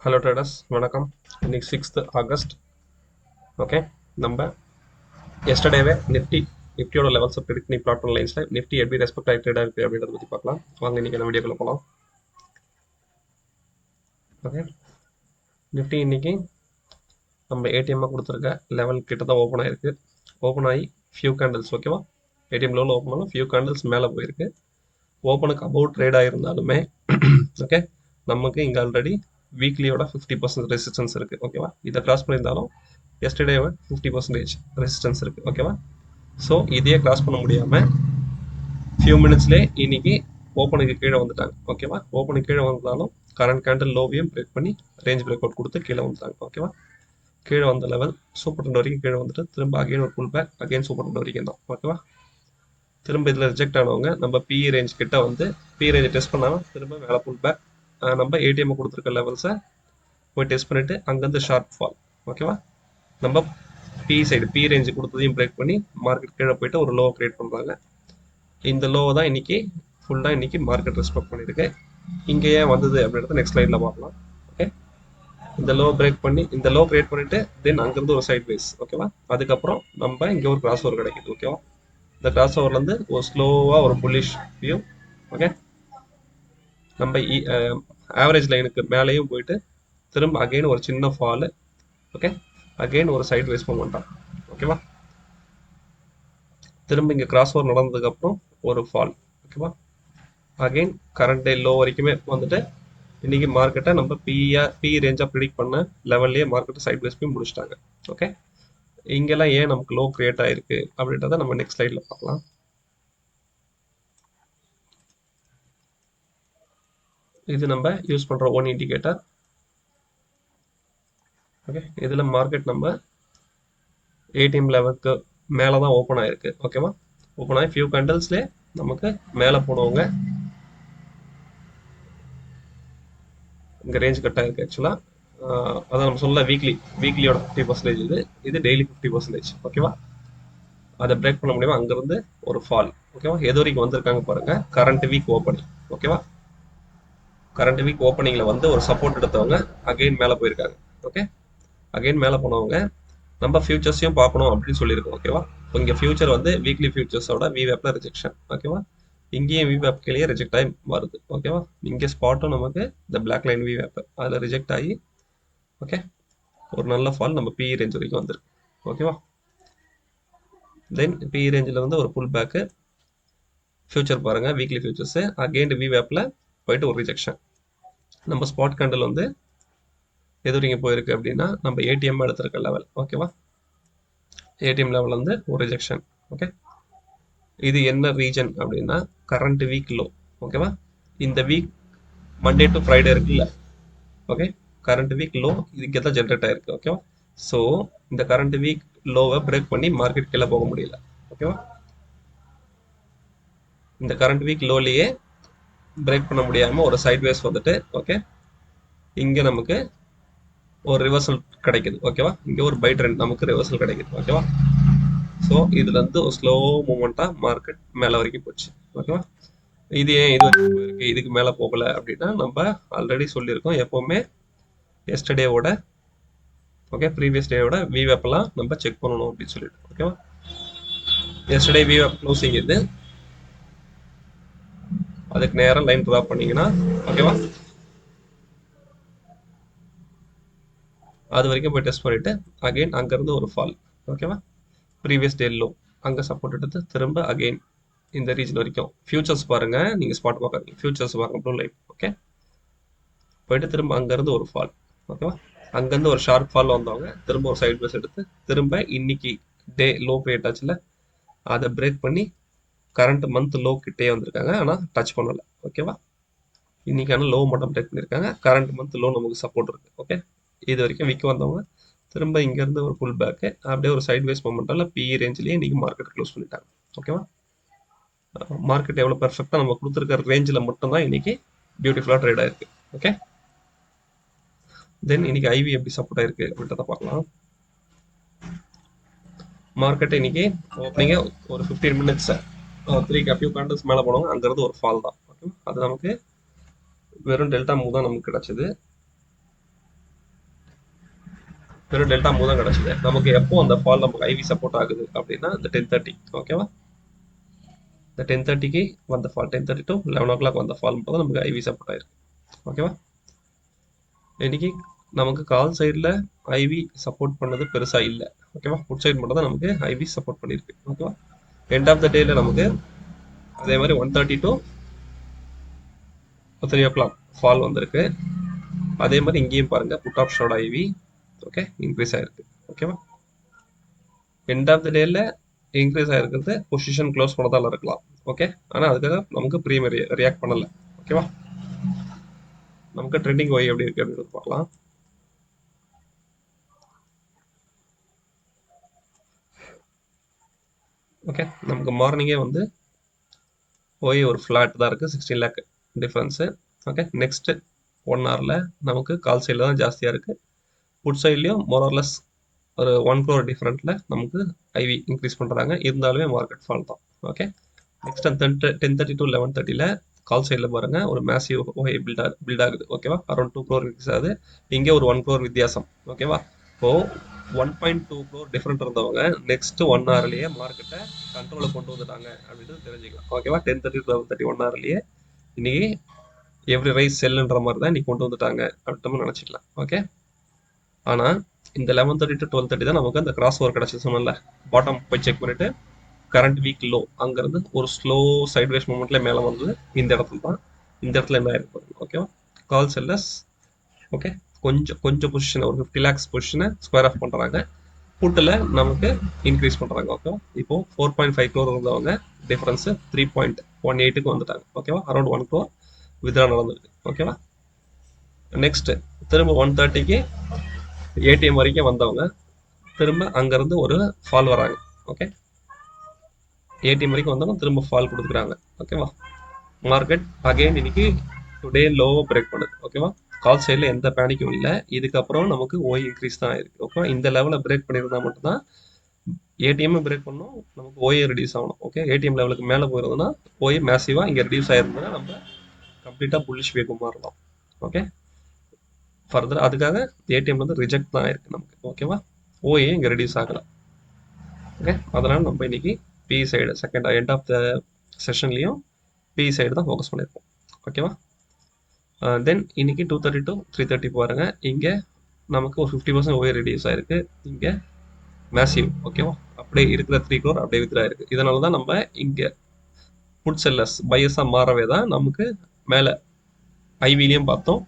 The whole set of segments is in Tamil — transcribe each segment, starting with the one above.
ஹலோ ட்ரேடர்ஸ் வணக்கம். இன்னைக்கு 6th ஆகஸ்ட். ஓகே, நம்ம எஸ்டர்டேவே நிஃப்டியோட லெவல்ஸை ப்ரிடிக்ட் பண்ணி பிளாட் பண்ண லைன்ஸில் நிஃப்டி எப்படி ரெஸ்பெக்ட் ஆகி ட்ரேடாக இருக்குது அப்படின்றத பற்றி பார்க்கலாம். வாங்க இன்றைக்கி அந்த வீடியோக்குள்ள போகலாம். ஓகே, நிஃப்டி இன்னைக்கு நம்ம ஏடிஎம்மாக கொடுத்துருக்க லெவல் கிட்ட தான் ஓப்பன் ஆகிருக்கு. ஓப்பன் ஆகி ஃபியூ கேண்டில்ஸ், ஓகேவா, ஏடிஎம் லெவலில் ஓப்பன் ஆகும், ஃபியூ கேண்டில்ஸ் மேலே போயிருக்கு. ஓப்பனுக்கு அபவுட் ட்ரேட் ஆகிருந்தாலுமே ஓகே, நமக்கு இங்கே ஆல்ரெடி வீக்லியோட 50% ரெசிஸ்டன்ஸ் இருக்குது. ஓகேவா, இதை கிராஸ் பண்ணியிருந்தாலும் எஸ்டர்டேவை 50% ரெசிஸ்டன்ஸ் இருக்குது. ஓகேவா, ஸோ இதையே கிராஸ் பண்ண முடியாமல் ஃபியூ மினிட்ஸ்லேயே இன்னைக்கு ஓப்பனுக்கு கீழே வந்துட்டாங்க. ஓகேவா, ஓப்பனுக்கு கீழே வந்தாலும் கரண்ட் கேண்டில் லோவையும் பிரேக் பண்ணி ரேஞ்ச் பிரேக் அவுட் கொடுத்து கீழே வந்துட்டாங்க. ஓகேவா, கீழே வந்த லெவல் சூப்பர் டெண்ட் வரைக்கும் கீழே வந்துட்டு திரும்ப அகைன் ஒரு pull back, again super trend வரைக்கும் தான். ஓகேவா, திரும்ப இதில் ரிஜெக்ட் ஆனவங்க நம்ம பிஇ ரேஞ்ச் கிட்ட வந்து பிஇ ரேஞ்சை டெஸ்ட் பண்ணாமல் திரும்ப மேலே புல் பேக், நம்ம ஏடிஎம் கொடுத்துருக்க லெவல்ஸை போய் டெஸ்ட் பண்ணிவிட்டு அங்கேருந்து ஷார்ப் ஃபால். ஓகேவா, நம்ம பிஇ சைடு பிஇ ரேஞ்சு கொடுத்ததையும் பிரேக் பண்ணி மார்க்கெட் கீழே போயிட்டு ஒரு லோவை கிரியேட் பண்ணுறாங்க. இந்த லோவை தான் இன்னைக்கு ஃபுல்லாக இன்னைக்கு மார்க்கெட் ரெஸ்பெக்ட் பண்ணியிருக்கு. இங்கே ஏன் வந்தது அப்படின்றத நெக்ஸ்ட் ஸ்லைடில் பார்க்கலாம். ஓகே, இந்த லோ பிரேக் பண்ணி இந்த லோ கிரியேட் பண்ணிட்டு தென் அங்கேருந்து ஒரு சைட் வைஸ். ஓகேவா, அதுக்கப்புறம் நம்ம இங்கே ஒரு கிராஸ் ஓவர் கிடைக்குது. ஓகேவா, இந்த கிராஸ் ஓவர்லேருந்து ஒரு ஸ்லோவாக ஒரு புல்லிஷ் வியூ. ஓகே, நம்ம ஆவரேஜ் லைனுக்கு மேலேயும் போயிட்டு திரும்ப அகைன் ஒரு சின்ன ஃபாலு. ஓகே, அகைன் ஒரு சைட் வைஸ் மூமெண்ட்டாக. ஓகேவா, திரும்ப இங்கே கிராஸ் ஓவர் நடந்ததுக்கப்புறம் ஒரு ஃபால். ஓகேவா, அகைன் கரண்ட் டே லோ வரைக்குமே வந்துட்டு இன்னைக்கு மார்க்கெட்டை நம்ம பி ரேஞ்சாக ப்ரிடிக்ட் பண்ண லெவல்லையே மார்க்கெட்டை சைட் வைஸ் போய் முடிச்சிட்டாங்க. ஓகே, இங்கெல்லாம் ஏன் நமக்கு லோ கிரியேட் ஆயிருக்கு அப்படின்றத நம்ம நெக்ஸ்ட் ஸ்லைடில் பார்க்கலாம். இது நம்ம யூஸ் பண்ணுற ஒன் இண்டிகேட்டர். ஓகே, இதில் மார்க்கெட் நம்ம ஏடிஎம் லெவலுக்கு மேலே தான் ஓப்பன் ஆயிருக்கு. ஓகேவா, ஓப்பன் ஆகி ஃபியூ கேண்டில்ஸ்லேயே நமக்கு மேலே போனவங்க இங்கே ரேஞ்ச் கட் ஆயிருக்கு. ஆக்சுவலாக அதான் நம்ம சொல்ல வீக்லியோட 50% இது டெய்லி 50%. ஓகேவா, அதை பிரேக் பண்ண முடியுமா, அங்கேருந்து ஒரு ஃபால். ஓகேவா, எது வரைக்கும் வந்திருக்காங்க பாருங்க, கரண்ட் வீக் ஓப்பனிங். ஓகேவா, கரண்ட் வீக் ஓப்பனிங்கில் வந்து ஒரு சப்போர்ட் எடுத்தவங்க அகைன் மேலே போயிருக்காங்க. ஓகே, அகைன் மேலே போனவங்க நம்ம ஃபியூச்சர்ஸையும் பார்க்கணும் அப்படின்னு சொல்லியிருக்கோம். ஓகேவா, இப்போ இங்கே ஃபியூச்சர் வந்து வீக்லி ஃபியூச்சர்ஸோட விவேப்பில் ரிஜெக்ஷன். ஓகேவா, இங்கேயும் விவேப் கீழே ரிஜெக்ட் ஆகி வருது. ஓகேவா, இங்கே ஸ்பாட்டும் நமக்கு இந்த பிளாக் லைன் விவேப் அதில் ரிஜெக்ட் ஆகி ஓகே ஒரு நல்ல ஃபால் நம்ம பிஇ ரேஞ்ச் வரைக்கும் வந்துருக்கு. ஓகேவா, தென் பிஇ ரேஞ்சில் வந்து ஒரு புல் பேக்கு. ஃபியூச்சர் பாருங்கள், வீக்லி ஃபியூச்சர்ஸு அகெயின் விவேப்பில் போயிட்டு ஒரு ரிஜெக்ஷன். நம்ம ஸ்பாட் கேண்டில் வந்து எது வரைக்கும் போயிருக்கு அப்படின்னா நம்ம ஏடிஎம் எடுத்திருக்க லெவல். ஓகேவா, ஏடிஎம் லெவல் வந்து ஒரு ரிஜெக்ஷன். ஓகே, இது என்ன ரீஜன் அப்படின்னா கரண்ட் வீக் லோ. ஓகேவா, இந்த வீக் மண்டே டு ஃப்ரைடே இருக்குல்ல. ஓகே, கரண்ட் வீக் லோ இது இங்கே தான் ஜென்ரேட் ஆயிருக்கு. ஓகேவா, ஸோ இந்த கரண்ட் வீக் லோவை பிரேக் பண்ணி மார்க்கெட் கீழே போக முடியல. ஓகேவா, இந்த கரண்ட் வீக் லோலேயே பிரேக் பண்ண முடியாமல் ஒரு சைட் வேஸ் வந்துட்டு ஓகே இங்கே நமக்கு ஒரு ரிவர்சல் கிடைக்குது. ஓகேவா, இங்கே ஒரு பை ட்ரெண்ட் நமக்கு ரிவர்சல் கிடைக்குது. ஓகேவா, ஸோ இதுலேருந்து ஒரு ஸ்லோ மூமெண்ட்டாக மார்க்கெட் மேலே வரைக்கும் போச்சு. ஓகேவா, இது ஏன் இது வரைக்கும் போயிருக்கு, இதுக்கு மேலே போகலை அப்படின்னா நம்ம ஆல்ரெடி சொல்லியிருக்கோம் எப்போவுமே எஸ்டர்டேவோட ஓகே ப்ரீவியஸ் டேவோட விவேப்பெல்லாம் நம்ம செக் பண்ணணும் அப்படின்னு சொல்லிட்டு. ஓகேவா, எஸ்டர்டே விவேப் க்ளோசிங் இது, அதுக்கு நேரம் லைன் ட்ரா பண்ணீங்கன்னா ஓகேவா அது வரைக்கும் போய் டெஸ்ட் பண்ணிட்டு அகைன் அங்கேருந்து ஒரு ஃபால். ஓகேவா, ப்ரீவியஸ் டே லோ அங்கே சப்போர்ட் எடுத்து திரும்ப அகைன் இந்த ரீஜன் வரைக்கும். ஃபியூச்சர்ஸ் பாருங்க, நீங்கள் ஸ்பாட் பார்க்காதீங்க, ஃபியூச்சர்ஸ் பாருங்க ப்ளூ லைட். ஓகே, போயிட்டு திரும்ப அங்கேருந்து ஒரு ஃபால். ஓகேவா, அங்கேருந்து ஒரு ஷார்ப் ஃபால் வந்தவங்க திரும்ப ஒரு சைட் பேஸ் எடுத்து திரும்ப இன்னைக்கு டே லோ கிரியேட் ஆச்சுல அதை பிரேக் பண்ணி கரண்ட் மந்த் லோ கிட்டே வந்திருக்காங்க, ஆனால் டச் பண்ணலை. ஓகேவா, இன்னைக்கான லோ மட்டும் பிரேக் பண்ணியிருக்காங்க, கரண்ட் மந்த் லோ நமக்கு சப்போர்ட் இருக்கு. ஓகே, இது வரைக்கும் விற்க வந்தவங்க திரும்ப இங்கேருந்து ஒரு புல் பேக்கு அப்படியே ஒரு சைட் வைஸ் மூமெண்ட்டால் பிஇ ரேஞ்சிலேயே இன்றைக்கி மார்க்கெட் க்ளோஸ் பண்ணிட்டாங்க. ஓகேவா, மார்க்கெட் எவ்வளோ பெர்ஃபெக்டாக நம்ம கொடுத்துருக்க ரேஞ்சில் மட்டும்தான் இன்றைக்கி பியூட்டிஃபுல்லாக ட்ரேட் ஆயிருக்கு. ஓகே, தென் இன்னைக்கு ஐவி எப்படி சப்போர்ட் ஆயிருக்கு அப்படின்றத பார்க்கலாம். மார்க்கெட் இன்னைக்கு ஓப்பனிங்கே ஒரு 15 மினிட்ஸ் 3 ஃபியூ கேண்டல்ஸ் மேலே போனவங்க அங்கேருந்து ஒரு ஃபால் தான். ஓகே, அது நமக்கு வெறும் டெல்டா மூவ் தான் நமக்கு கிடச்சிது. வெறும் டெல்டா மூவ் தான் கிடச்சிது. நமக்கு எப்போ அந்த ஃபால் நமக்கு ஐவி சப்போர்ட் ஆகுது அப்படின்னா இந்த 10:30, ஓகேவா? இந்த 10:30க்கு வந்த ஃபால், 10:30 to 11 o'clock வந்த ஃபால் போது நமக்கு ஐவி சப்போர்ட் ஆயிருக்கு, ஓகேவா? இன்னைக்கு நமக்கு கால் சைடில் ஐவி சப்போர்ட் பண்ணது பெருசாக இல்லை, ஓகேவா? புட் சைடு மட்டும் தான் நமக்கு ஐவி சப்போர்ட் பண்ணியிருக்கு, ஓகேவா? எண்ட் ஆஃப் த டேல நமக்கு அதே மாதிரி 1:30 to 3 o'clock ஃபால் வந்திருக்கு. அதே மாதிரி இங்கேயும் பாருங்க புட் ஆப்ஷனோட ஐவி ஓகே இன்க்ரீஸ் ஆயிருக்கு, ஓகேவா? எண்ட் ஆஃப் த டேல இன்க்ரீஸ் ஆயிருக்கிறது பொசிஷன் க்ளோஸ் பண்ணதால இருக்கலாம், ஓகே? ஆனால் அதுக்காக நமக்கு ப்ரீமியம் ரியாக்ட் பண்ணலை, ஓகேவா? நமக்கு ட்ரெண்டிங் ஒய் எப்படி இருக்கு அப்படின்னு பார்க்கலாம். ஓகே, நமக்கு மார்னிங்கே வந்து ஒய் ஒரு ஃப்ளாட் தான் இருக்குது, 16 lakh டிஃப்ரென்ஸு, ஓகே? நெக்ஸ்ட்டு 1 hourல நமக்கு கால் சைடில் தான் ஜாஸ்தியாக இருக்குது. புட் சைட்லேயும் மோரர்லெஸ் ஒரு 1 crore டிஃப்ரெண்ட்டில் நமக்கு ஐவி இன்க்ரீஸ் பண்ணுறாங்க, இருந்தாலுமே மார்க்கெட் ஃபால் தான், ஓகே? நெக்ஸ்ட் அந்த 10:30 to 11:30ல கால் சைடில் பாருங்கள் ஒரு மேசிவ் ஒய் பில்ட் ஆகுது, ஓகேவா? அரௌண்ட் 2 crore இன்க்ரீஸ் ஆகுது. இங்கே ஒரு 1 crore வித்தியாசம், ஓகேவா? இப்போது 1.2 crore டிஃப்ரெண்ட் இருந்தவங்க நெக்ஸ்ட் 1 hourலேயே மார்க்கெட்டை கண்ட்ரோலில் கொண்டு வந்துட்டாங்க அப்படின்னு தெரிஞ்சுக்கலாம், ஓகேவா? 10:30 to 11:30 1 hourலேயே இன்னைக்கு எவ்ரி ரைஸ் செல்லுன்ற மாதிரி தான் இன்னைக்கு கொண்டு வந்துட்டாங்க அப்படின்னு நினச்சிக்கலாம், ஓகே? ஆனால் இந்த 11:30 to 12:30 தான் நமக்கு அந்த கிராஸ் ஓவர் கிடச்சி சொன்னல, பாட்டம் போய் செக் பண்ணிட்டு கரண்ட் வீக் லோ அங்கேருந்து ஒரு ஸ்லோ சைட்வேஸ் மூமெண்ட்ல மேலே வந்தது இந்த இடத்துல தான். இந்த இடத்துல என்ன ஆயிருக்கு, ஓகேவா? கால் செல்லர்ஸ் ஓகே கொஞ்சம் பொசிஷனை ஒரு 50 lakhs பொசிஷனை ஸ்கொயர் ஆஃப் பண்ணுறாங்க, புட்டில் நமக்கு இன்க்ரீஸ் பண்ணுறாங்க, ஓகேவா? இப்போ 4.5 crore இருந்தவங்க டிஃபரன்ஸு 3.18க்கு வந்துட்டாங்க, ஓகேவா? அரௌண்ட் 1 crore வித்ரா நடந்திருக்கு, ஓகேவா? நெக்ஸ்ட் திரும்ப 1:30க்கு ஏடிஎம் வரைக்கும் வந்தவங்க திரும்ப அங்கேருந்து ஒரு ஃபால் வராங்க, ஓகே? ஏடிஎம் வரைக்கும் வந்தவங்க திரும்ப ஃபால் கொடுத்துக்கிறாங்க, ஓகேவா? மார்க்கெட் அகைன் இன்னைக்கு டுடே லோவை பிரேக் பண்ணுது, ஓகேவா? கால் சைடில் எந்த பேனிக்கும் இல்லை. இதுக்கப்புறம் நமக்கு ஓய் இன்க்ரீஸ் தான் ஆயிருக்கு, ஓகே? இந்த லெவலில் பிரேக் பண்ணியிருந்தா மட்டும்தான் ஏடிஎம் பிரேக் பண்ணணும், நமக்கு ஓயை ரெடியூஸ் ஆகணும், ஓகே? ஏடிஎம் லெவலுக்கு மேலே போயிருந்தோம்னா ஓய் மேசிவாக இங்கே ரெடியூஸ் ஆயிருந்ததுன்னா நம்ம கம்ப்ளீட்டாக புல்லிஷ் வேக்கு மாறலாம், ஓகே? ஃபர்தர் அதுக்காக ஏடிஎம் வந்து ரிஜெக்ட் தான் ஆயிருக்கு நமக்கு, ஓகேவா? ஓஏ இங்கே ரெடியூஸ் ஆகலாம், ஓகே? அதனால் நம்ம இன்னைக்கு B side second end of the செஷன்லேயும் பி சைடு தான் ஃபோக்கஸ் பண்ணியிருக்கோம், ஓகேவா? தென் இன்னைக்கு 2:30 to 3:30 பாருங்க, இங்கே நமக்கு ஒரு 50% ஓவர் ரெடியூஸ் ஆயிருக்கு, இங்கே மேசிவ், ஓகேவா? அப்படியே இருக்கிற 3 crore அப்படியே வித்ரா இருக்கு. இதனால தான் நம்ம இங்கே புட் செல்லர்ஸ் பையஸாக மாறவே தான் நமக்கு மேலே ஐவிலையும் பார்த்தோம்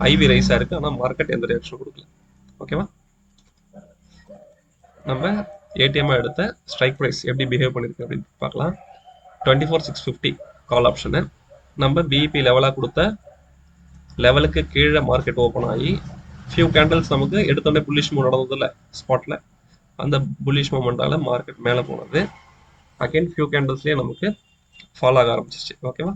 ஐவி ரைஸ் ஆயிருக்கு, ஆனால் மார்க்கெட் எந்த ரியாக்ஷன் கொடுக்கல, ஓகேவா? நம்ம ஏடிஎம் எடுத்த ஸ்ட்ரைக் ப்ரைஸ் எப்படி பிஹேவ் பண்ணிருக்கு அப்படின்னு பார்க்கலாம். 24,650 கால் ஆப்ஷனு நம்ம பிஇபி லெவலாக கொடுத்த லெவலுக்கு கீழே மார்க்கெட் ஓப்பன் ஆகி ஃபியூ கேண்டல்ஸ் நமக்கு எடுத்தோடனே புல்லிஷ் மூவ் நடந்ததில்ல ஸ்பாட்டில், அந்த புல்லிஷ் மூமெண்டால் மார்க்கெட் மேலே போனது. அகைன் ஃபியூ கேண்டல்ஸ்லேயே நமக்கு ஃபால் ஆக ஆரம்பிச்சிச்சு, ஓகேவா?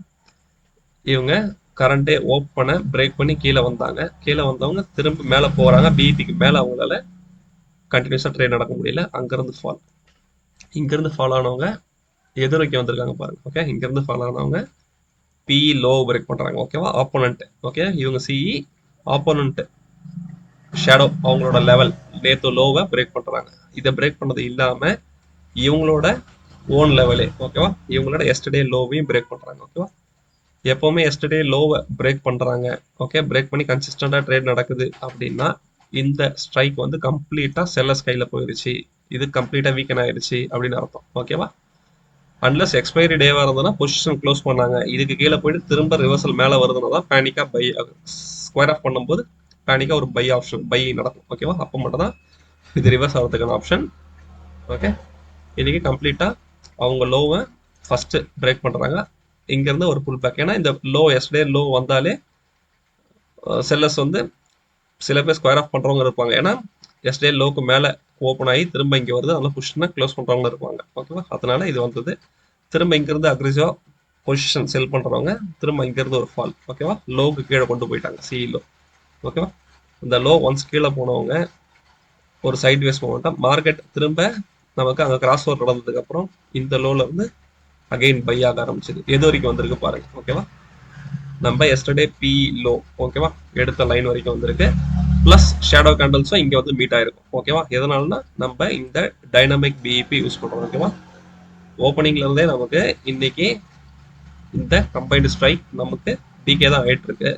இவங்க கரண்ட்டே ஓப்பனை பிரேக் பண்ணி கீழே வந்தாங்க, கீழே வந்தவங்க திரும்ப மேலே போகிறாங்க, பிஇபிக்கு மேலே அவங்களால கண்டினியூஸாக ட்ரேட் நடக்க முடியல, அங்கேருந்து ஃபால். இங்கேருந்து ஃபால் ஆனவங்க எதிர்வைக்க வந்திருக்காங்க பாருங்க, ஓகே? இங்கேருந்து ஃபால் ஆனவங்க பிஇ லோ பிரேக் பண்ணுறாங்க, ஓகேவா? Opponent, okay? இவங்க சிஇ ஆப்போனண்ட் ஷேடோ அவங்களோட லெவல் நேற்று லோவை பிரேக் பண்ணுறாங்க. இதை பிரேக் பண்ணது இல்லாமல் இவங்களோட ஓன் லெவலே, ஓகேவா? இவங்களோட எஸ்டர்டே லோவையும் பிரேக் பண்ணுறாங்க, ஓகேவா? எப்போவுமே எஸ்டர்டே லோவை பிரேக் பண்ணுறாங்க, ஓகே? பிரேக் பண்ணி கன்சிஸ்டண்டாக ட்ரேட் நடக்குது அப்படின்னா இந்த ஸ்ட்ரைக் வந்து கம்ப்ளீட்டாக செல்லர்ஸ் கையில் போயிடுச்சு, இது கம்ப்ளீட்டாக வீக்கன் ஆயிடுச்சு அப்படின்னு அர்த்தம், ஓகேவா? அன்லஸ் எக்ஸ்பைரி டேவாக இருந்ததுன்னா பொசிஷன் க்ளோஸ் பண்ணாங்க, இதுக்கு கீழே போயிட்டு திரும்ப ரிவர்சல் மேலே வருதுன்னா தான் பேனிக்காக பை ஸ்கொயர் ஆஃப் பண்ணும்போது பேனிக்காக ஒரு பை ஆப்ஷன் பை நடக்கும், ஓகேவா? அப்போ மட்டும் தான் இது ரிவர்ஸ் ஆகிறதுக்கான ஆப்ஷன், ஓகே? இன்றைக்கி கம்ப்ளீட்டாக அவங்க லோவை ஃபஸ்ட்டு பிரேக் பண்ணுறாங்க, இங்கேருந்து ஒரு புல் பேக். ஏன்னா இந்த லோ எஸ்டே லோ வந்தாலே செல்லர்ஸ் வந்து சில பேர் ஸ்கொயர் ஆஃப் பண்ணுறவங்க இருப்பாங்க, ஏன்னா எஸ்டே லோக்கு மேலே ஓப்பன் ஆகி திரும்ப இங்கே வருது, அதனால் புஷ்னா க்ளோஸ் பண்ணுறவங்க இருப்பாங்க, ஓகேவா? அதனால இது வந்தது. திரும்ப இங்கேருந்து அக்ரெசிவாக பொசிஷன் செல் பண்ணுறவங்க திரும்ப இங்கேருந்து ஒரு ஃபால், ஓகேவா? லோக்கு கீழே கொண்டு போயிட்டாங்க சிஇ லோ, ஓகேவா? இந்த லோ ஒன்ஸ் கீழே போனவங்க ஒரு சைட் வேஸ் மூமெண்ட்டாக மார்க்கெட் திரும்ப நமக்கு அங்கே கிராஸ் ஓவர் நடந்ததுக்கப்புறம் இந்த லோவில் இருந்து அகெயின் பை ஆக ஆரம்பிச்சது, எது வரைக்கும் வந்திருக்கு பாருங்க, ஓகேவா? நம்ம எஸ்டர்டே பி லோ, ஓகேவா? எடுத்த லைன் வரைக்கும் வந்திருக்கு. ப்ளஸ் ஷேடோ கேண்டல்ஸும் இங்கே வந்து மீட் ஆயிருக்கும். ஓகேவா? எதனாலனா நம்ம இந்த டைனமிக் பிஇபி யூஸ் பண்ணுறோம். ஓகேவா? ஓப்பனிங்ல இருந்தே நமக்கு இன்னைக்கு இந்த கம்பைன்டு ஸ்ட்ரைக் நமக்கு டிகே தான் ஆயிட்டு இருக்கு.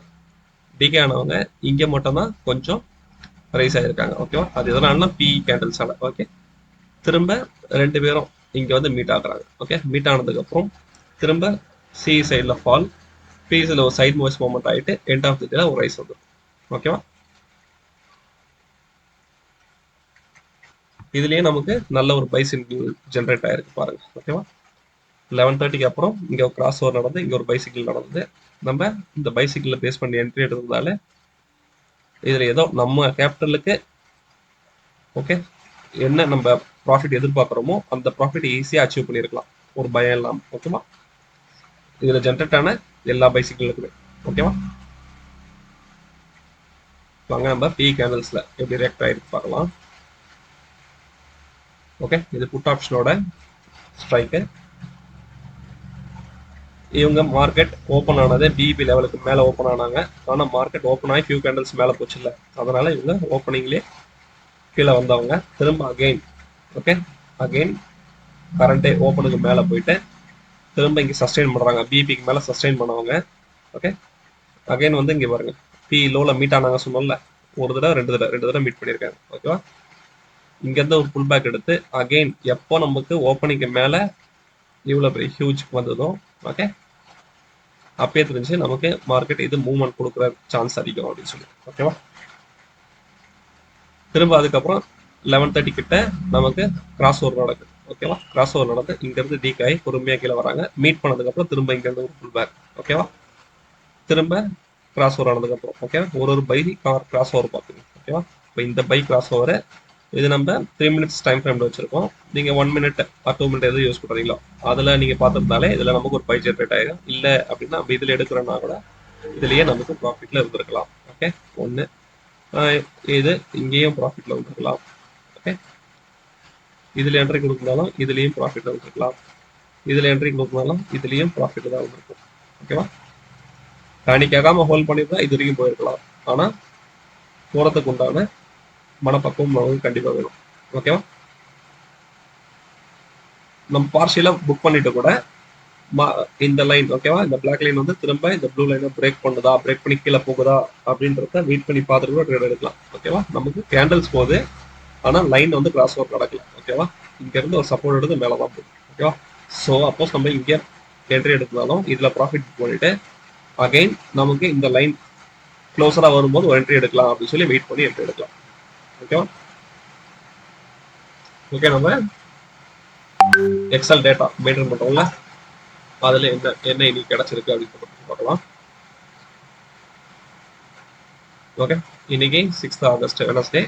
டிகே ஆனவங்க இங்கே மட்டும் தான் கொஞ்சம் ரைஸ் ஆயிருக்காங்க. ஓகேவா? அது எதனாலனா பிஇ கேண்டல்ஸால. ஓகே, திரும்ப ரெண்டு பேரும் இங்கே வந்து மீட் ஆகுறாங்க. ஓகே, மீட் ஆனதுக்கப்புறம் திரும்ப சி சைடில் ஃபால், பி சைடில் ஒரு சைட் மூவ்ஸ் மூவ்மெண்ட் ஆகிட்டு எண்ட் ஆஃப் தி டேல ஒரு ரைஸ் வந்துடும். ஓகேவா? இதுலேயே நமக்கு நல்ல ஒரு பை சிங்கிள் ஜென்ரேட் ஆயிருக்கு பாருங்க. ஓகேவா? 11:30க்கு அப்புறம் இங்கே ஒரு கிராஸ் ஓவர் நடந்து இங்கே ஒரு பைசிக்கிள் நடந்தது. நம்ம இந்த பைசிக்கிளில் பேஸ் பண்ணி என்ட்ரி எடுத்ததால இதில் ஏதோ நம்ம கேபிட்டலுக்கு ஓகே என்ன நம்ம ப்ராஃபிட் எதிர்பார்க்குறோமோ அந்த ப்ராஃபிட் ஈஸியாக அச்சீவ் பண்ணியிருக்கலாம் ஒரு பயம் இல்லாமல். ஓகேவா? இதில் ஜென்ரேட் ஆன எல்லா பைசிக்கிளுக்குமே. ஓகேவா? வாங்க நம்ம பி கேண்டல்ஸில் எப்படி ரியாக்ட் ஆகிருக்கு பார்க்கலாம். ஓகே, இது புட் ஆப்ஷனோட ஸ்ட்ரைக்கு. இவங்க மார்க்கெட் ஓப்பன் ஆனது பிஇபி லெவலுக்கு மேலே ஓப்பன் ஆனாங்க. ஆனால் மார்க்கெட் ஓப்பன் ஆகி ஃபியூ கேண்டல்ஸ் மேலே போச்சு இல்லை, அதனால இவங்க ஓப்பனிங்லேயே கீழே வந்தவங்க திரும்ப அகெயின் ஓகே அகெயின் கரண்டே ஓப்பனுக்கு மேலே போயிட்டு திரும்ப இங்கே சஸ்டெயின் பண்ணுறாங்க. பிஇபிக்கு மேலே சஸ்டெயின் பண்ணவங்க. ஓகே, அகெயின் வந்து இங்கே பாருங்க பி லோவில் மீட் ஆனாங்க சொன்னோம்ல, ஒரு தடவை ரெண்டு தடவை மீட் பண்ணியிருக்காங்க. ஓகேவா? இங்கேருந்து ஒரு புல் பேக் எடுத்து அகெயின் எப்போ நமக்கு ஓப்பனிங்க்கு மேலே இவ்வளோ பெரிய ஹியூஜ் வந்ததோ ஓகே அப்பயே தெரிஞ்சு நமக்கு மார்க்கெட் இது மூவ்மெண்ட் கொடுக்குற சான்ஸ் அதிகம் அப்படின்னு சொல்லி. ஓகேவா? திரும்ப அதுக்கப்புறம் 11:30 கிட்ட நமக்கு கிராஸ் ஓவர் நடக்குது. ஓகேவா? கிராஸ் ஓவர் நடந்து இங்கேருந்து டீக் ஆகி பொறுமையாக கீழே வராங்க. மீட் பண்ணதுக்கப்புறம் திரும்ப இங்கேருந்து ஒரு புல் பேக். ஓகேவா? திரும்ப கிராஸ் ஓவர் ஆனதுக்கப்புறம் ஓகேவா ஒரு பை கிராஸ் ஓவர் பார்த்துங்க. ஓகேவா? இப்போ இந்த பை கிராஸ் ஓவரை இது நம்ம 3 மினிட்ஸ் டைம் ஃப்ரேம்ல வச்சிருக்கோம். நீங்கள் 1 மினிட் 2 மினிட் எது யூஸ் பண்ணுறீங்களோ அதில் நீங்கள் பார்த்துருந்தாலே இதில் நமக்கு ஒரு பை ஜென்ரேட் ஆகிடும். இல்லை அப்படின்னா நம்ம இதில் எடுக்கிறோன்னா கூட இதுலேயே நமக்கு ப்ராஃபிட்டில் இருந்திருக்கலாம். ஓகே, ஒன்று இது இங்கேயும் ப்ராஃபிட்டில் வந்துருக்கலாம். ஓகே, இதில் என்ட்ரி கொடுக்குறதாலும் இதுலேயும் ப்ராஃபிட்டில் வந்துருக்கலாம். இதில் என்ட்ரி கொடுக்குறதாலும் இதுலேயும் ப்ராஃபிட் தான் வந்துருக்கும். ஓகேவா? கேட்காம ஹோல்ட் பண்ணியிருந்தா இது வரைக்கும் போயிருக்கலாம். ஆனால் போகிறதுக்கு உண்டான மனப்பக்குவம் நமக்கு கண்டிப்பாக வேணும். ஓகேவா? நம்ம பார்ஷியலாக புக் பண்ணிட்டு கூட இந்த லைன் ஓகேவா இந்த பிளாக் லைன் வந்து திரும்ப இந்த ப்ளூ லைனை பிரேக் பண்ணுதா, பிரேக் பண்ணி கீழே போகுதா அப்படின்றத வெயிட் பண்ணி பார்த்துட்டு கூட ட்ரேட் எடுக்கலாம். ஓகேவா? நமக்கு கேண்டல்ஸ் போகுது, ஆனால் லைன் வந்து கிராஸ் ஓவர் நடக்கல. ஓகேவா? இங்கேருந்து ஒரு சப்போர்ட் எடுத்து மேலே தான் போகுது. ஓகேவா? ஸோ அப்போஸ் நம்ம இங்கே என்ட்ரி எடுத்தாலும் இதில் ப்ராஃபிட் புக் பண்ணிட்டு அகைன் நமக்கு இந்த லைன் க்ளோஸராக வரும்போது ஒரு என்ட்ரி எடுக்கலாம் அப்படின்னு சொல்லி வெயிட் பண்ணி என்ட்ரி எடுக்கலாம். ஓகேவா? ஓகே, நம்ம எக்ஸல் டேட்டா மெயின்டைன் பண்ணுறோம்ல, அதில் என்ன இன்னைக்கு கிடைச்சிருக்கு அப்படின்னு பார்க்கலாம். ஓகே, இன்னைக்கு 6th ஆகஸ்ட் வெனஸ்டே.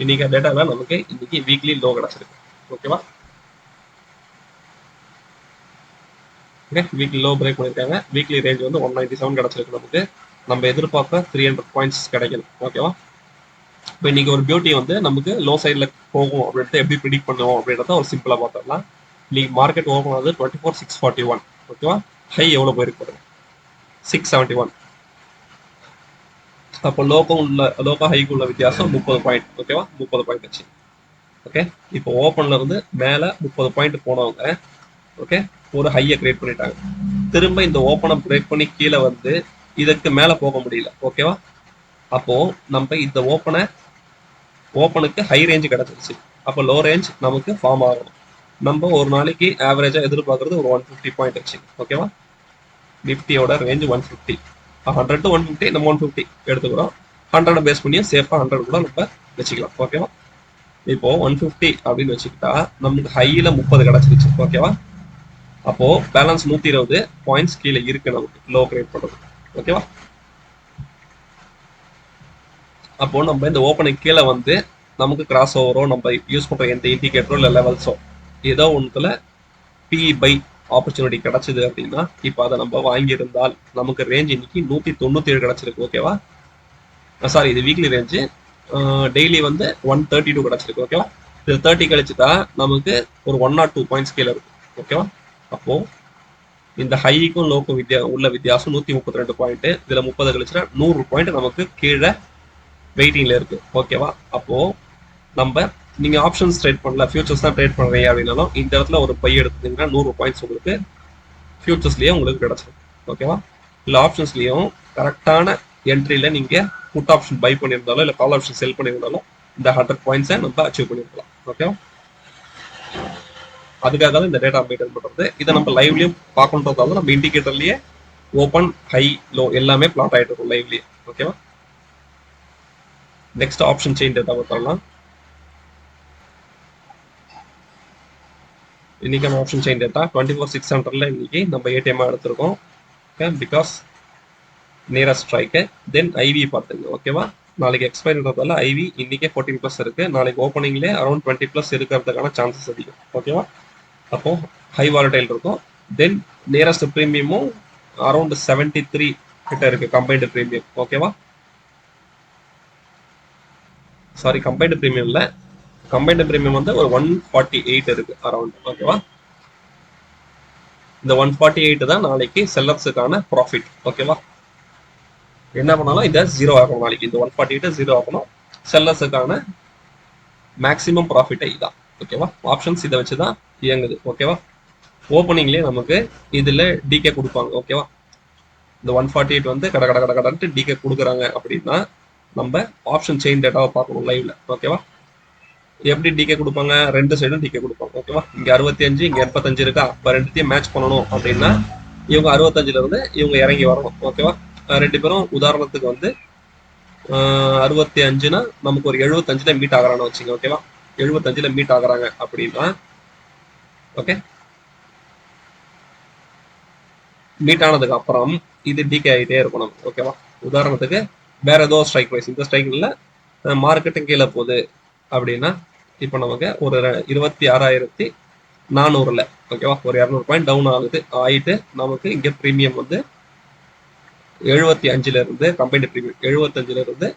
இன்னைக்கு டேட்டாவில் நமக்கு இன்னைக்கு வீக்லி லோ கிடைச்சிருக்கு. ஓகேவா? ஓகே, வீக்லி லோ பிரேக் பண்ணியிருக்காங்க. வீக்லி ரேஞ்ச் வந்து 197 கிடைச்சிருக்கு நமக்கு. நம்ம எதிர்பார்க்க 300 பாயிண்ட்ஸ் கிடைக்கணும். ஓகேவா? இப்போ இன்னைக்கு ஒரு பியூட்டி வந்து நமக்கு லோ சைடில் போகும் அப்படின்ட்டு எப்படி ப்ரிடிக்ட் பண்ணுவோம் அப்படின்றத ஒரு சிம்பிளாக பார்த்துடலாம். இன்னைக்கு மார்க்கெட் ஓப்பன் ஆகுது 24,641. ஓகேவா? ஹை எவ்வளோ போயிருக்கு பாருங்க, 671. அப்போ லோக்கோ ஹைக்கு உள்ள வித்தியாசம் 30 பாயிண்ட். ஓகேவா? 30 பாயிண்ட் வச்சு. ஓகே, இப்போ ஓப்பன்ல இருந்து மேலே 30 பாயிண்ட் போனவங்க ஓகே ஒரு ஹையை கிரியேட் பண்ணிட்டாங்க. திரும்ப இந்த ஓப்பனை பிரேக் பண்ணி கீழே வந்து இதுக்கு மேலே போக முடியல. ஓகேவா? அப்போ நம்ம இந்த ஓப்பனுக்கு ஹை ரேஞ்ச் கிடைச்சிருச்சு. அப்போ லோ ரேஞ்ச் நமக்கு ஃபார்ம் ஆகணும். நம்ம ஒரு நாளைக்கு ஆவரேஜாக எதிர்பார்க்கறது ஒரு 150 பாயிண்ட் வச்சு. ஓகேவா? நிஃப்டியோட ரேஞ்ச் 150, 100 to 150 நம்ம 150 எடுத்துக்கிறோம். 100 பேஸ் பண்ணி சேஃபாக 100 கூட நம்ம வச்சுக்கலாம். ஓகேவா? இப்போ 150 அப்படின்னு வச்சுக்கிட்டா நமக்கு ஹையில் 30 கிடச்சிருச்சு. ஓகேவா? அப்போ பேலன்ஸ் 120 பாயிண்ட்ஸ் கீழே இருக்கு நமக்கு லோ கிரியேட் பண்ணுறது. ஓகேவா? அப்போ நம்ம இந்த ஓப்பனுக்கு கீழே வந்து நமக்கு கிராஸ் ஓவரோ நம்ம யூஸ் பண்ணுற எந்த இண்டிகேட்டரோ இல்லை லெவல்ஸோ ஏதோ ஒன்றுல பிஇ பை ஆப்பர்ச்சுனிட்டி கிடைச்சது அப்படின்னா இப்போ அதை நம்ம வாங்கியிருந்தால் நமக்கு ரேஞ்ச் இன்னைக்கு 197 கிடைச்சிருக்கு. ஓகேவா? சாரி, இது வீக்லி ரேஞ்சு. டெய்லி வந்து 132 கிடைச்சிருக்கு. ஓகேவா? இது 30 கழிச்சுட்டா நமக்கு ஒரு 102 பாயிண்ட்ஸ் கீழே இருக்கும். ஓகேவா? அப்போ இந்த ஹைக்கும் லோக்கும் உள்ள வித்தியாசம் 132 பாயிண்ட். இதில் 30 கழிச்சுட்டா 100 பாயிண்ட் நமக்கு கீழே வெயிட்டிங்ல இருக்கு. ஓகேவா? அப்போ நம்ம நீங்க ஆப்ஷன்ஸ் ட்ரேட் பண்ணல, ஃபியூச்சர்ஸ் தான் ட்ரேட் பண்றீங்க அப்படின்னாலும் இந்த இடத்துல ஒரு பை எடுத்தீங்கன்னா 100 பாயிண்ட்ஸ் உங்களுக்கு ஃபியூச்சர்ஸ்லயே உங்களுக்கு கிடைச்சிடும். ஓகேவா? இல்லை ஆப்ஷன்ஸ்லயும் கரெக்டான என்ட்ரியில நீங்க புட் ஆப்ஷன் பை பண்ணியிருந்தாலும் இல்லை கால் ஆப்ஷன் செல் பண்ணியிருந்தாலும் இந்த 100 பாயிண்ட்ஸை நம்ம அச்சீவ் பண்ணிருக்கலாம். ஓகேவா? அதுக்காக தான் இந்த டேட்டா மெயின்டைன் பண்றது. இதை நம்ம லைவ்லயும் பார்க்கணுன்றதால நம்ம இண்டிகேட்டர்லயே ஓப்பன் ஹை லோ எல்லாமே பிளாட் ஆயிட்டு இருக்கும் லைவ்லயே. ஓகேவா? நெக்ஸ்ட் ஆப்ஷன் செயின் டேட்டா பார்த்தோம்னா இன்னைக்கான ஆப்ஷன் செயின் டேட்டா 24,600ல இன்னைக்கு நம்ம ஏடிஎம் எடுத்திருக்கோம். Okay, because nearest strike. Then IV பார்த்துங்க. ஓகேவா? நாளைக்கு எக்ஸ்பைரின்றதால ஐவி இன்னைக்கே 14+ இருக்கு. நாளைக்கு ஓப்பனிங்லேயே அரௌண்ட் 20+ இருக்கிறதுக்கான சான்சஸ் அதிகம். ஓகேவா? அப்போ ஹை வாலடைல் இருக்கும். தென் நியரஸ்ட் ப்ரீமியமும் அரௌண்ட் 73 கிட்ட இருக்கு கம்பைன்டு ப்ரீமியம். ஓகேவா? சாரி, கம்பைன்டு ப்ரீமியம் இல்லை, கம்பைன்டு ப்ரீமியம் வந்து ஒரு 148 இருக்கு அரௌண்ட். ஓகேவா? இந்த 148 தான் நாளைக்கு செல்லர்ஸுக்கான ப்ராஃபிட். ஓகேவா? என்ன பண்ணாலும் இதை 0 ஆகணும். நாளைக்கு இந்த 148 0 ஆகணும். செல்லர்ஸுக்கான மேக்ஸிமம் ப்ராஃபிட்டை இதான். ஓகேவா? ஆப்ஷன்ஸ் இதை வச்சு தான் இயங்குது. ஓகேவா? ஓப்பனிங்லேயே நமக்கு இதில் டிகே கொடுப்பாங்க. ஓகேவா? இந்த 148 வந்து கட கட கட கடன்ட்டு டிகே கொடுக்குறாங்க அப்படின்னா நம்ம ஆப்ஷன் செயின் டேட்டாவை பார்க்கணும் லைவ்ல. ஓகேவா? எப்படி டிகே கொடுப்பாங்க? ரெண்டு சைடும் டிகே கொடுப்பாங்க. ஓகேவா? இங்க 65 இங்க 85 இருக்கா, இப்போ ரெண்டுத்தையும் மேட்ச் பண்ணணும் அப்படின்னா இவங்க 65ல இருந்து இவங்க இறங்கி வரணும். ஓகேவா? ரெண்டு பேரும் உதாரணத்துக்கு வந்து 65னா நமக்கு ஒரு 75ல மீட் ஆகிறான்னு வச்சுங்க. ஓகேவா? 75ல மீட் ஆகுறாங்க அப்படின்னா ஓகே, மீட் ஆனதுக்கு அப்புறம் இது டிகே ஆகிட்டே இருக்கணும். ஓகேவா? உதாரணத்துக்கு வேற ஏதோ ஸ்ட்ரைக் ப்ரைஸ், இந்த ஸ்ட்ரைக்ல மார்க்கெட்டும் கீழே போகுது அப்படின்னா இப்போ நமக்கு ஒரு 26,400ல ஓகேவா, ஒரு 200 பாயிண்ட் டவுன் ஆகிட்டு நமக்கு இங்கே ப்ரீமியம் வந்து 75ல இருந்து கம்பைன்டு ப்ரீமியம் 75ல இருந்து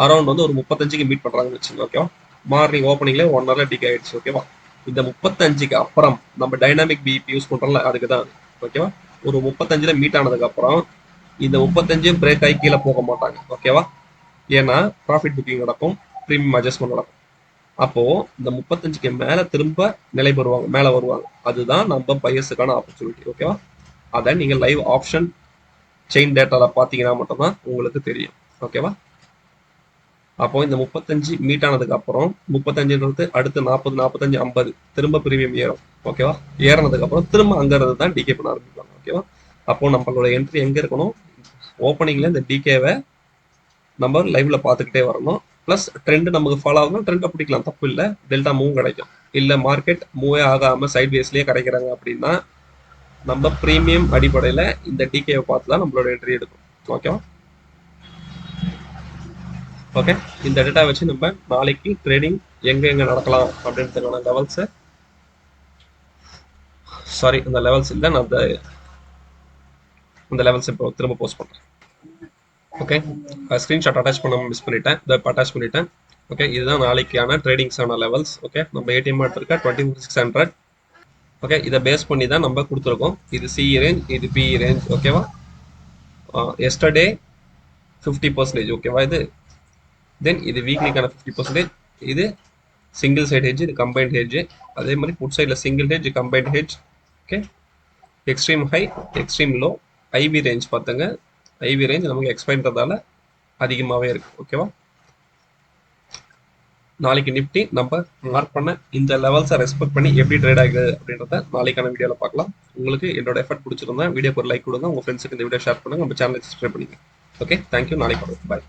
அரௌண்ட் வந்து ஒரு 35க்கு மீட் பண்றாங்கன்னு வச்சுங்க. ஓகேவா? மார்னிங் ஓப்பனிங்ல 1 ஹவர்ல டிகே ஆயிடுச்சு. ஓகேவா? இந்த 35க்கு அப்புறம் நம்ம டைனாமிக் பிஇபி யூஸ் பண்றோம்ல, அதுக்கு தான். ஓகேவா? ஒரு 35ல மீட் ஆனதுக்கு அப்புறம் இந்த 35 பிரேக் ஆகி கீழே போக மாட்டாங்க. ஓகேவா? ஏன்னா ப்ராஃபிட் புக்கிங் நடக்கும், ப்ரீமியம் அட்ஜஸ்ட்மெண்ட் நடக்கும். அப்போ இந்த 35க்கு மேல திரும்ப நிலை பெறுவாங்க, மேல வருவாங்க. அதுதான் நம்ம பையர்ஸுக்கான ஆப்பர்ச்சுனிட்டி. ஓகேவா? அதை நீங்க லைவ் ஆப்ஷன் செயின் டேட்டால பாத்தீங்கன்னா மட்டும்தான் உங்களுக்கு தெரியும். ஓகேவா? அப்போ இந்த 35 மீட் ஆனதுக்கு அப்புறம் 35ன்றது அடுத்து 40, 45, 50 திரும்ப ப்ரீமியம் ஏறும். ஓகேவா? ஏறினதுக்கு அப்புறம் திரும்ப அங்க இருந்து தான் டிகே பண்ண ஆரம்பிப்பாங்க. ஓகேவா? அப்போ நம்மளோட என்ட்ரி எங்க இருக்கணும்? ஓப்பனிங்ல இந்த டிகேவை நம்ம லைவ்ல பார்த்துக்கிட்டே வரணும். ப்ளஸ் ட்ரெண்ட் நமக்கு ஃபாலோ ஆகணும், ட்ரெண்டை பிடிக்கலாம், தப்பு இல்லை, டெல்டா மூவ் கிடைக்கும். இல்லை மார்க்கெட் மூவே ஆகாம சைட் வேஸ்லேயே கிடைக்கிறாங்க அப்படின்னா நம்ம ப்ரீமியம் அடிப்படையில் இந்த டிகேவை பார்த்து தான் நம்மளோட என்ட்ரி எடுக்கும். ஓகேவா? ஓகே, இந்த டேட்டா வச்சு நம்ம நாளைக்கு ட்ரேடிங் எங்க நடக்கலாம் அப்படின்றதுக்கான லெவல்ஸை, சாரி அந்த லெவல்ஸ் இல்லை, நான் அந்த லெவல்ஸ் இப்போ திரும்ப போஸ்ட் பண்ணுறேன். ஓகே, ஸ்க்ரீன்ஷாட் அட்டாச் பண்ண மிஸ் பண்ணிட்டேன், இதை இப்போ அட்டாச் பண்ணிட்டேன். ஓகே, இதுதான் நாளைக்கான ட்ரேடிங்ஸான லெவல்ஸ். ஓகே, நம்ம ஏடிஎம் எடுத்திருக்க 24,600. ஓகே, இதை பேஸ் பண்ணி தான் நம்ம கொடுத்துருக்கோம். இது சிஇ ரேஞ்ச், இது பிஇ ரேஞ்ச். ஓகேவா? எஸ்டர்டே 50%. ஓகேவா? இது தென் இது வீக்லிக்கான 50%. இது சிங்கிள் சைட் ஹெட்ஜ், இது கம்பைன்ட் ஹெட்ஜ். அதே மாதிரி புட் சைடில் single hedge, combined hedge. Okay, extreme high, extreme low. IV range பார்த்துங்க. ஐவி ரேஞ்ச் நமக்கு எக்ஸ்பைன்றதால அதிகமாகவே இருக்கு. ஓகேவா? நாளைக்கு நிஃப்டி நம்ம மார்க் பண்ண இந்த லெவல்ஸை ரெஸ்பெக்ட் பண்ணி எப்படி ட்ரேட் ஆகுது அப்படின்றத நாளைக்கான வீடியோவில் பார்க்கலாம். உங்களுக்கு என்னோட எஃபர்ட் பிடிச்சிருந்தா வீடியோக்கு ஒரு லைக் கொடுங்க, உங்கள் ஃப்ரெண்ட்ஸுக்கு இந்த வீடியோ ஷேர் பண்ணுங்க, நம்ம சேனலை சப்ஸ்கிரைப் பண்ணிங்க. Okay, thank you. நாளைக்கு பாய்.